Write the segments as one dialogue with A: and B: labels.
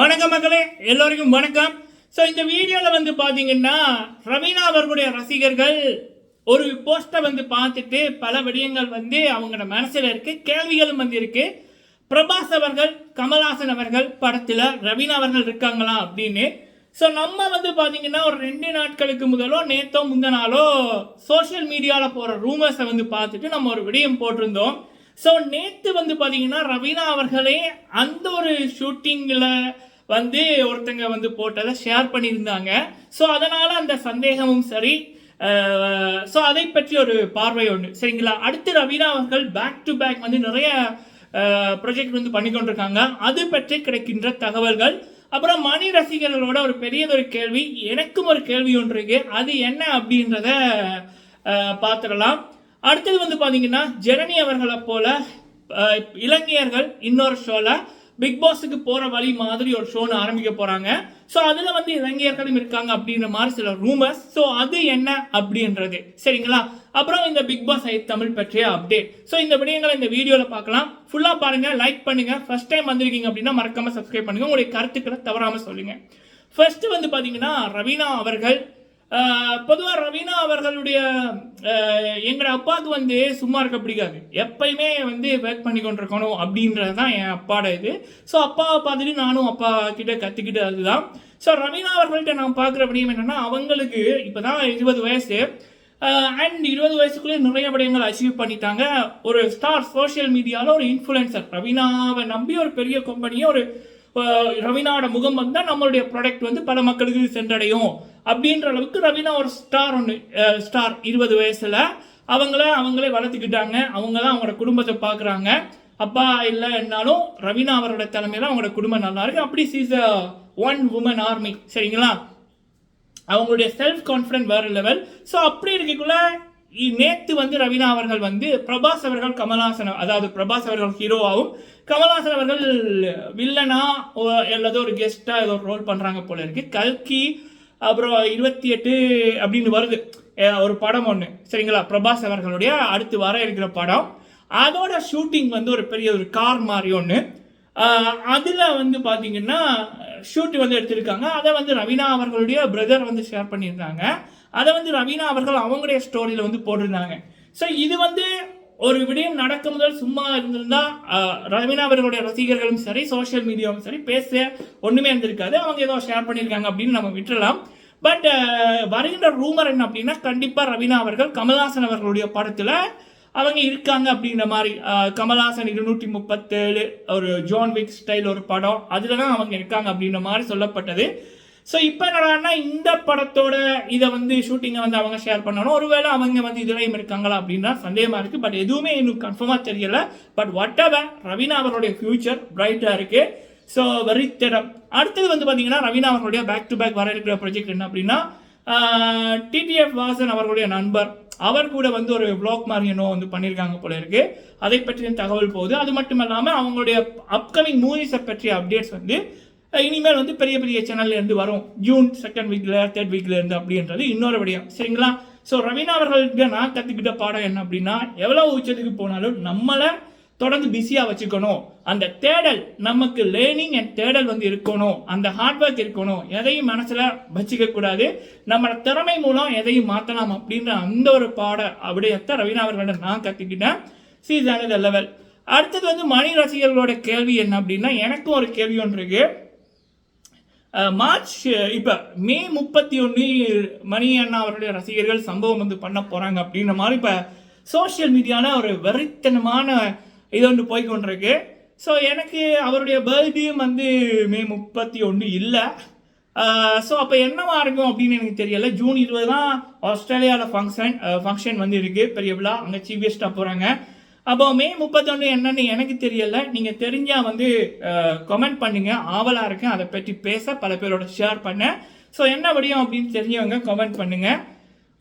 A: வணக்கம் மக்களே, எல்லோருக்கும் வணக்கம். ஸோ இந்த வீடியோவில் வந்து பார்த்தீங்கன்னா ரவீனா அவர்களுடைய ரசிகர்கள் ஒரு போஸ்ட்டை வந்து பார்த்துட்டு பல விடயங்கள் வந்து அவங்களோட மனசில் இருக்கு, கேள்விகளும் வந்து இருக்கு. பிரபாஸ் அவர்கள் கமல்ஹாசன் அவர்கள் படத்தில் ரவீனா அவர்கள் இருக்காங்களா அப்படின்னு. ஸோ நம்ம வந்து பார்த்தீங்கன்னா ஒரு 2 நாட்களுக்கு முதலோ நேற்றோ முந்தினாலோ சோஷியல் மீடியாவில் போகிற ரூமர்ஸை வந்து பார்த்துட்டு நம்ம ஒரு விடயம் போட்டிருந்தோம். ஸோ நேற்று வந்து பார்த்தீங்கன்னா ரவீனா அவர்களே அந்த ஒரு ஷூட்டிங்கில் வந்து ஒருத்தங்க வந்து போட்டதை ஷேர் பண்ணியிருந்தாங்க. ஸோ அதனால் அந்த சந்தேகமும் சரி. ஸோ அதை பற்றி ஒரு பார்வை ஒன்று சரிங்களா. அடுத்து ரவீனா அவர்கள் பேக் டு பேக் வந்து நிறைய ப்ரொஜெக்ட் வந்து பண்ணி கொண்டிருக்காங்க, அது பற்றி கிடைக்கின்ற தகவல்கள். அப்புறம் மணி ரசிகர்களோட ஒரு பெரியதொரு கேள்வி, எனக்கும் ஒரு கேள்வி ஒன்று இருக்கு, அது என்ன அப்படின்றத பார்த்துடலாம். அடுத்தது வந்து பார்த்தீங்கன்னா ஜனனி அவர்களை போல இலங்கையர்கள் இன்னொரு ஷோவில் பிக் பாஸுக்கு போகிற வழி மாதிரி ஒரு ஷோன்னு ஆரம்பிக்க போகிறாங்க. ஸோ அதில் வந்து இலங்கையர்களும் இருக்காங்க அப்படின்ற மாதிரி சில ரூமர்ஸ். ஸோ அது என்ன அப்படின்றது சரிங்களா. அப்புறம் இந்த பிக் பாஸ் தமிழ் பற்றிய அப்டேட். ஸோ இந்த விடயங்களை இந்த வீடியோவில் பார்க்கலாம். ஃபுல்லாக பாருங்கள், லைக் பண்ணுங்கள். ஃபர்ஸ்ட் டைம் வந்திருக்கீங்க அப்படின்னா மறக்காமல் சப்ஸ்கிரைப் பண்ணுங்கள், உங்களுடைய கருத்துக்களை தவறாமல் சொல்லுங்கள். ஃபர்ஸ்ட் வந்து பார்த்தீங்கன்னா ரவீனா அவர்கள் பொதுவாக ரவீனா அவர்களுடைய எங்களோட அப்பாவுக்கு வந்து சும்மா இருக்க பிடிக்காது, எப்பயுமே வந்து ஒர்க் பண்ணி கொண்டிருக்கணும் அப்படின்றது தான் என் அப்பாட இது. ஸோ அப்பாவை பார்த்துட்டு நானும் அப்பா கிட்ட கற்றுக்கிட்டு அதுதான். ஸோ ரவீனா அவர்கள்ட்ட நான் பார்க்குற விடயம் என்னென்னா, அவங்களுக்கு இப்போ தான் 20 வயசு அண்ட் 20 வயசுக்குள்ளே நிறைய விடயங்கள் அச்சீவ் பண்ணிட்டாங்க. ஒரு ஸ்டார், சோஷியல் மீடியாவில் ஒரு இன்ஃப்ளூயன்சர். ரவீனாவை நம்பி ஒரு பெரிய கம்பெனியை ஒரு ரவீனாவோட முகம் வந்தால் நம்மளுடைய ப்ராடக்ட் வந்து பல மக்களுக்கு சென்றடையும் அப்படின்ற அளவுக்கு ரவீனா ஒரு ஸ்டார். 20 வயசில் அவங்களே வளர்த்துக்கிட்டாங்க. அவங்க தான் அவங்களோட குடும்பத்தை பார்க்குறாங்க. அப்பா இல்லை என்னாலும் ரவீனா அவரோட தலைமையில் அவங்களோட குடும்பம் நல்லா இருக்கு. அப்படி சீஸ் ஒன் உமன் ஆர்மி சரிங்களா. அவங்களுடைய செல்ஃப் கான்ஃபிடன்ட் வேறு லெவல். ஸோ அப்படி இருக்கக்குள்ள நேற்று வந்து ரவீனா அவர்கள் வந்து பிரபாஸ் அவர்கள் கமல்ஹாசன், அதாவது பிரபாஸ் அவர்கள் ஹீரோவாகவும் கமல்ஹாசன் அவர்கள் வில்லனா அல்லது ஒரு கெஸ்டா ஏதோ ஒரு ரோல் பண்றாங்க போல இருக்கு. கல்கி அப்புறம் 28 அப்படின்னு வருது ஒரு படம் ஒன்று சரிங்களா. பிரபாஸ் அவர்களுடைய அடுத்து வர இருக்கிற படம், அதோட ஷூட்டிங் வந்து ஒரு பெரிய ஒரு கார் மாதிரி ஒன்று, அதில் வந்து பார்த்தீங்கன்னா ஷூட் வந்து எடுத்திருக்காங்க. அதை வந்து ரவீனா அவர்களுடைய பிரதர் வந்து ஷேர் பண்ணியிருந்தாங்க. அதை வந்து ரவீனா அவர்கள் அவங்களுடைய ஸ்டோரியில் வந்து போட்டிருந்தாங்க. ஸோ இது வந்து ஒரு விடயம் நடக்கும் முதல் சும்மா இருந்திருந்தா ரவீனா அவர்களுடைய ரசிகர்களும் சரி சோஷியல் மீடியாவும் சரி பேச ஒன்றுமே இருந்திருக்காது. அவங்க ஏதோ ஷேர் பண்ணியிருக்காங்க அப்படின்னு நம்ம விட்டுறலாம். பட் வருகின்ற ரூமர் என்ன அப்படின்னா, கண்டிப்பாக ரவீனா அவர்கள் கமல்ஹாசன் அவர்களுடைய படத்தில் அவங்க இருக்காங்க அப்படின்ற மாதிரி. கமல்ஹாசன் 237 ஒரு ஜான் விக் ஸ்டைல் ஒரு படம், அதில் தான் அவங்க இருக்காங்க அப்படின்ற மாதிரி சொல்லப்பட்டது. ஸோ இப்போ என்னடான்னா இந்த படத்தோட இதை வந்து ஷூட்டிங்கை வந்து அவங்க ஷேர் பண்ணணும். ஒருவேளை அவங்க வந்து இதுலையும் இருக்காங்களா அப்படின்னா சந்தேகமாக இருக்குது. பட் எதுவுமே இன்னும் கன்ஃபார்மாக தெரியல. பட் வாட் எவர், ரவீனா அவருடைய ஃபியூச்சர் பிரைட்டாக இருக்குது. ஸோ வெரி திடம். அடுத்தது வந்து பார்த்தீங்கன்னா ரவீனா அவர்களுடைய பேக் டு பேக் வர இருக்கிற ப்ராஜெக்ட் என்ன அப்படின்னா, டிடிஎஃப் வாசன் அவர்களுடைய நண்பர் அவர் கூட வந்து ஒரு வ்ளாக் மாதிரியனோ வந்து பண்ணியிருக்காங்க போல இருக்கு. அதை பற்றிய தகவல் போகுது. அது மட்டும் இல்லாமல் அவங்களுடைய அப்கமிங் மூவிஸை பற்றிய அப்டேட்ஸ் வந்து இனிமேல் வந்து பெரிய பெரிய சேனல்ல இருந்து வரும், ஜூன் 2nd வீக்ல 3rd வீக்ல இருந்து அப்படின்றது இன்னொரு விடயம் சரிங்களா. ஸோ ரவீனா அவர்களுக்கு நான் கற்றுக்கிட்ட பாடம் என்ன அப்படின்னா, எவ்வளோ உச்சத்துக்கு போனாலும் நம்மளை தொடர்ந்து பிஸியாக வச்சுக்கணும். அந்த தேடல், நமக்கு லேர்னிங் அண்ட் தேடல் வந்து இருக்கணும், அந்த ஹார்ட் ஒர்க் இருக்கணும், எதையும் மனசில் வச்சுக்க கூடாது, நம்ம திறமை மூலம் எதையும் மாற்றலாம் அப்படின்ற அந்த ஒரு விடயத்தை ரவீனா அவர்களிடம் நான் கற்றுக்கிட்டேன். சீஸ் லெவல். அடுத்தது வந்து மணி ரசிகர்களோட கேள்வி என்ன அப்படின்னா, எனக்கும் ஒரு கேள்வி ஒன்று இருக்கு. மார்ச் இப்போ மே 31 மணி அண்ணா அவருடைய ரசிகர்கள் சம்பவம் வந்து பண்ண போகிறாங்க அப்படின்ற மாதிரி இப்போ சோஷியல் மீடியாவில் ஒரு வெறித்தனமான இது ஒன்று போய்கொண்டிருக்கு. ஸோ எனக்கு அவருடைய பர்த்டேயும் வந்து மே 31 இல்லை. ஸோ அப்போ என்னவா இருக்கும் அப்படின்னு எனக்கு தெரியலை. ஜூன் 20 தான் ஆஸ்திரேலியாவில் ஃபங்க்ஷன் வந்து இருக்குது, பெரிய விழா, அங்கே சீஃப் கெஸ்ட்டாக போகிறாங்க. அப்போ மே 31 என்னன்னு எனக்கு தெரியல. நீங்கள் தெரிஞ்சால் வந்து கமெண்ட் பண்ணுங்க, ஆவலாக இருக்கேன் அதை பற்றி பேச, பல பேரோட ஷேர் பண்ண. ஸோ என்ன விடியும் அப்படின்னு தெரிஞ்சவங்க கமெண்ட் பண்ணுங்க.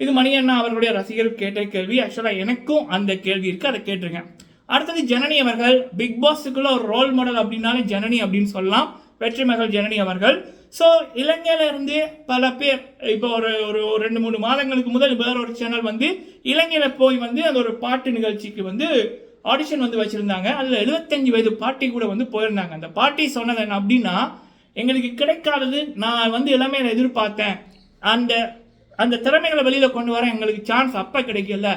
A: இது மணியண்ணா அவர்களுடைய ரசிகர்கள் கேட்ட கேள்வி. ஆக்சுவலாக எனக்கும் அந்த கேள்வி இருக்குது, அதை கேட்டிருக்கேன். அடுத்தது ஜனனி அவர்கள் பிக் பாஸுக்குள்ள ஒரு ரோல் மாடல் அப்படின்னாலே ஜனனி அப்படின்னு சொல்லலாம், வெற்றி மகள் ஜனனி அவர்கள். ஸோ இலங்கையில இருந்து பல பேர் இப்போ ஒரு 2-3 மாதங்களுக்கு முதல் வேற ஒரு சேனல் வந்து இலங்கையில போய் வந்து அந்த ஒரு பாட்டு நிகழ்ச்சிக்கு வந்து ஆடிஷன் வந்து வச்சிருந்தாங்க. அதில் 75 வயது பாட்டி கூட வந்து போயிருந்தாங்க. அந்த பாட்டி சொன்னது என்ன அப்படின்னா, எங்களுக்கு கிடைக்காதது நான் வந்து எல்லாமே எதிர்பார்த்தேன், அந்த அந்த திறமைகளை வெளியில கொண்டு வர எங்களுக்கு சான்ஸ் அப்ப கிடைக்கல,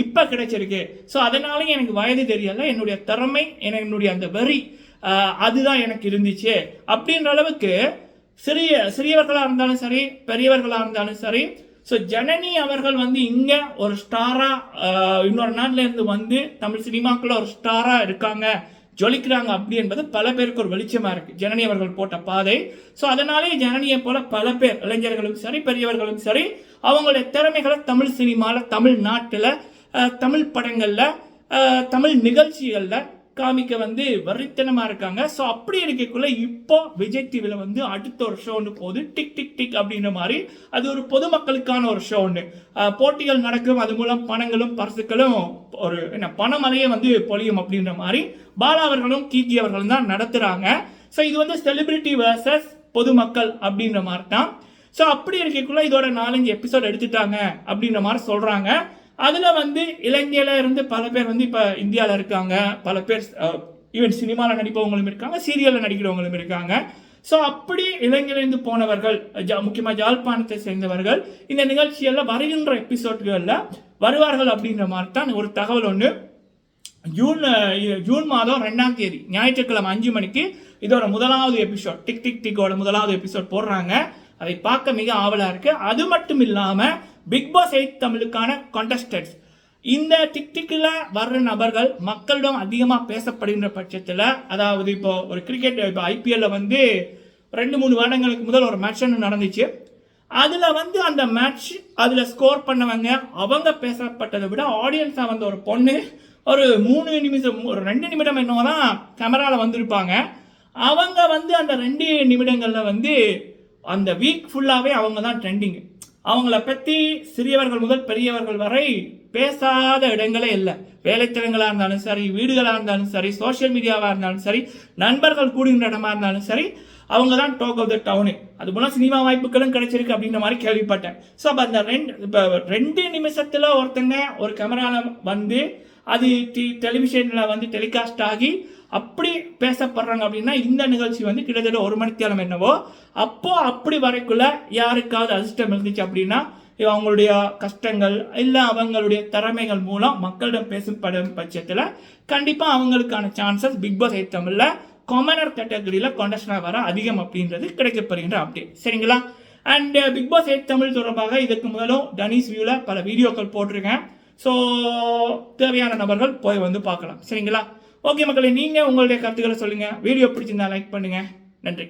A: இப்ப கிடைச்சிருக்கு. ஸோ அதனாலேயும் எனக்கு வயது தெரியல, என்னுடைய திறமை என்னுடைய அந்த வெறி அதுதான் எனக்கு இருந்துச்சு அப்படின்ற அளவுக்கு சிறியவர்களாக இருந்தாலும் சரி பெரியவர்களாக இருந்தாலும் சரி. ஸோ ஜனனி அவர்கள் வந்து இங்கே ஒரு ஸ்டாராக இன்னொரு நாட்டில் இருந்து வந்து தமிழ் சினிமாக்குள்ள ஒரு ஸ்டாராக இருக்காங்க, ஜொலிக்கிறாங்க அப்படி என்பது பல பேருக்கு ஒரு வெளிச்சமாக இருக்குது ஜனனி அவர்கள் போட்ட பாதை. ஸோ அதனாலே ஜனனியை போல பல பேர் இளைஞர்களும் சரி பெரியவர்களும் சரி அவங்களுடைய திறமைகளை தமிழ் சினிமாவில், தமிழ்நாட்டில், தமிழ் படங்களில், தமிழ் நிகழ்ச்சிகளில் காமிக்க வந்து வரித்தனமாக இருக்காங்க. ஸோ அப்படி இருக்கக்குள்ள இப்போ விஜய் டிவியில் வந்து அடுத்த ஒரு ஷோ ஒன்று போகுது, டிக் டிக் டிக் அப்படின்ற மாதிரி. அது ஒரு பொதுமக்களுக்கான ஒரு ஷோ ஒன்று, போட்டிகள் நடக்கும், அது மூலம் பணங்களும் பரிசுகளும் ஒரு பணமலையே வந்து பொழியும் அப்படின்ற மாதிரி பாலா அவர்களும் கீர்த்தி அவர்களும் தான் நடத்துகிறாங்க. ஸோ இது வந்து செலிபிரிட்டி வர்சஸ் பொதுமக்கள் அப்படின்ற மாதிரி தான். ஸோ அப்படி இருக்கக்குள்ள இதோட 4-5 எபிசோட் எடுத்துட்டாங்க அப்படின்ற மாதிரி சொல்கிறாங்க. அதில் வந்து இலங்கையில் இருந்து பல பேர் வந்து இப்போ இந்தியாவில் இருக்காங்க, பல பேர் ஈவன் சினிமாவில் நடிப்பவங்களும் இருக்காங்க, சீரியலில் நடிக்கிறவங்களும் இருக்காங்க. ஸோ அப்படி இலங்கையிலிருந்து போனவர்கள், முக்கியமாக ஜாழ்ப்பாணத்தை சேர்ந்தவர்கள் இந்த நிகழ்ச்சிகளில் வருகின்ற எபிசோட்களில் வருவார்கள் அப்படின்ற மாதிரி தான் ஒரு தகவல் ஒன்று. ஜூன் மாதம் 2ஆம் தேதி ஞாயிற்றுக்கிழமை 5 மணிக்கு இதோட முதலாவது எபிசோட், டிக் டிக் டிக்கோட முதலாவது எபிசோட் போடுறாங்க. அதை பார்க்க மிக ஆவலாக இருக்குது. அது மட்டும் இல்லாமல் பிக் பாஸ் 8 தமிழுக்கான கான்டெஸ்டன்ட்ஸ், இந்த டிக்டிக்கில் வர்ற நபர்கள் மக்களிடம் அதிகமாக பேசப்படுகின்ற பட்சத்தில், அதாவது இப்போ ஒரு கிரிக்கெட், இப்போ ஐபிஎல்ல வந்து 2-3 வருடங்களுக்கு முதல் ஒரு மேட்ச் நடந்துச்சு. அதில் வந்து அந்த மேட்ச் அதில் ஸ்கோர் பண்ணவங்க அவங்க பேசப்பட்டதை விட ஆடியன்ஸாக வந்த ஒரு பொண்ணு ஒரு 3 நிமிஷம், ஒரு 2 நிமிடம் என்னவோ தான் கேமராவில் வந்திருப்பாங்க. அவங்க வந்து அந்த 2 நிமிடங்களில் வந்து அந்த வீக் ஃபுல்லாகவே அவங்க தான் ட்ரெண்டிங்கு. அவங்கள பற்றி சிறியவர்கள் முதல் பெரியவர்கள் வரை பேசாத இடங்களே இல்லை. வேலைத்தலங்களாக இருந்தாலும் சரி, வீடுகளாக இருந்தாலும் சரி, சோஷியல் மீடியாவாக இருந்தாலும் சரி, நண்பர்கள் கூடுகின்ற இடமா இருந்தாலும் சரி, அவங்க தான் டாக் ஆஃப் த டவுனு. அது போல் சினிமா வாய்ப்புகளும் கிடைச்சிருக்கு அப்படின்ற மாதிரி கேள்விப்பட்டேன். ஸோ அப்போ அந்த 2 நிமிஷத்தில் ஒருத்தங்க ஒரு கேமராவில் வந்து அது டெலிவிஷனில் வந்து டெலிகாஸ்ட் ஆகி அப்படி பேசப்படுறாங்க அப்படின்னா இந்த நிகழ்ச்சி வந்து கிட்டத்தட்ட 1 மணித்தேலம் என்னவோ. அப்படி வரைக்குள்ள யாருக்காவது அதிர்ஷ்டம் இருந்துச்சு அப்படின்னா அவங்களுடைய கஷ்டங்கள் இல்லை அவங்களுடைய திறமைகள் மூலம் மக்களிடம் பேசப்படும் பட்சத்தில் கண்டிப்பாக அவங்களுக்கான சான்சஸ் பிக் பாஸ் 8 தமிழில் காமனர் கேட்டகரியில் கான்டெஸ்டாக வர அதிகம் அப்படின்றது கிடைக்கப்படுகின்ற அப்டேட். சரிங்களா? அண்ட் பிக் பாஸ் 8 தமிழ் தொடர்பாக இதற்கு முதலும் டனிஸ் வியூவில் பல வீடியோக்கள் போட்டிருக்கேன். ஸோ தேவையான நபர்கள் போய் வந்து பார்க்கலாம். சரிங்களா? ஓகே மக்களே, நீங்கள் உங்களுடைய கருத்துக்களை சொல்லுங்கள். வீடியோ பிடிச்சிருந்தா லைக் பண்ணுங்கள். நன்றி.